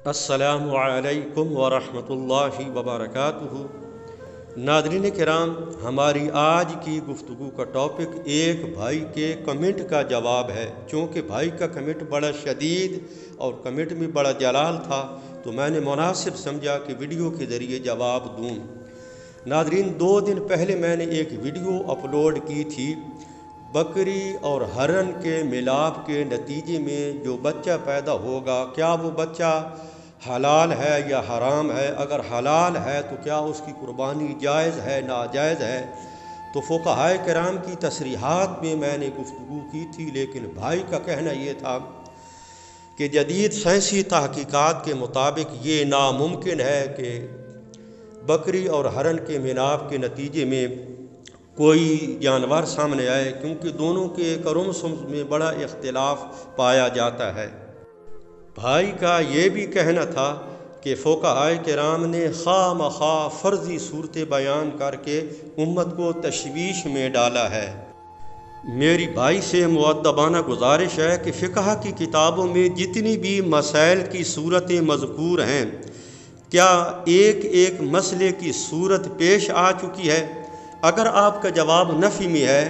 السلام علیکم ورحمۃ اللہ وبرکاتہ۔ ناظرین کرام، ہماری آج کی گفتگو کا ٹاپک ایک بھائی کے کمنٹ کا جواب ہے۔ چونکہ بھائی کا کمنٹ بڑا شدید اور کمنٹ میں بڑا جلال تھا، تو میں نے مناسب سمجھا کہ ویڈیو کے ذریعے جواب دوں۔ ناظرین، 2 دن پہلے میں نے ایک ویڈیو اپلوڈ کی تھی۔ بکری اور ہرن کے ملاپ کے نتیجے میں جو بچہ پیدا ہوگا، کیا وہ بچہ حلال ہے یا حرام ہے؟ اگر حلال ہے تو کیا اس کی قربانی جائز ہے ناجائز ہے؟ تو فقہائے کرام کی تصریحات میں نے گفتگو کی تھی، لیکن بھائی کا کہنا یہ تھا کہ جدید سائنسی تحقیقات کے مطابق یہ ناممکن ہے کہ بکری اور ہرن کے ملاپ کے نتیجے میں کوئی جانور سامنے آئے، کیونکہ دونوں کے کروموسومز میں بڑا اختلاف پایا جاتا ہے۔ بھائی کا یہ بھی کہنا تھا کہ فقہائے کرام نے خواہ مخواہ فرضی صورتیں بیان کر کے امت کو تشویش میں ڈالا ہے۔ میری بھائی سے مؤدبانہ گزارش ہے کہ فقہ کی کتابوں میں جتنی بھی مسائل کی صورتیں مذکور ہیں، کیا ایک ایک مسئلے کی صورت پیش آ چکی ہے؟ اگر آپ کا جواب نفی میں ہے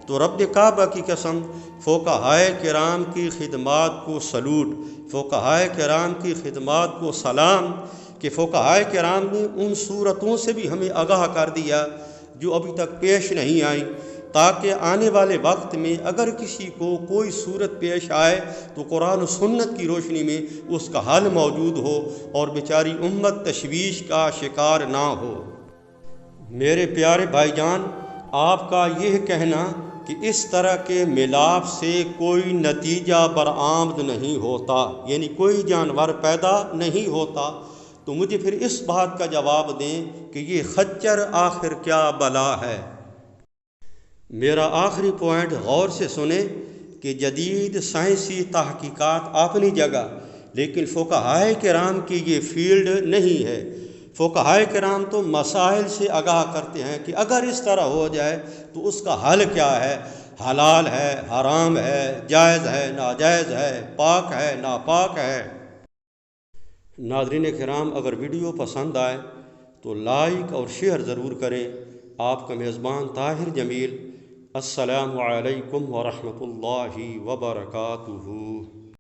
تو رب کعبہ کی قسم، فقہائے کرام کی خدمات کو سلوٹ، فقہائے کرام کی خدمات کو سلام، کہ فقہائے کرام نے ان صورتوں سے بھی ہمیں آگاہ کر دیا جو ابھی تک پیش نہیں آئیں، تاکہ آنے والے وقت میں اگر کسی کو کوئی صورت پیش آئے تو قرآن و سنت کی روشنی میں اس کا حل موجود ہو اور بیچاری امت تشویش کا شکار نہ ہو۔ میرے پیارے بھائی جان، آپ کا یہ کہنا کہ اس طرح کے ملاپ سے کوئی نتیجہ برآمد نہیں ہوتا، یعنی کوئی جانور پیدا نہیں ہوتا، تو مجھے پھر اس بات کا جواب دیں کہ یہ خچر آخر کیا بلا ہے؟ میرا آخری پوائنٹ غور سے سنیں کہ جدید سائنسی تحقیقات اپنی جگہ، لیکن فقہائے کرام کی یہ فیلڈ نہیں ہے۔ فقہائے کرام تو مسائل سے آگاہ کرتے ہیں کہ اگر اس طرح ہو جائے تو اس کا حل کیا ہے، حلال ہے حرام ہے، جائز ہے ناجائز ہے، پاک ہے ناپاک ہے۔ ناظرین کرام، اگر ویڈیو پسند آئے تو لائک اور شیئر ضرور کریں۔ آپ کا میزبان طاہر جمیل۔ السلام علیکم ورحمۃ اللہ وبرکاتہ۔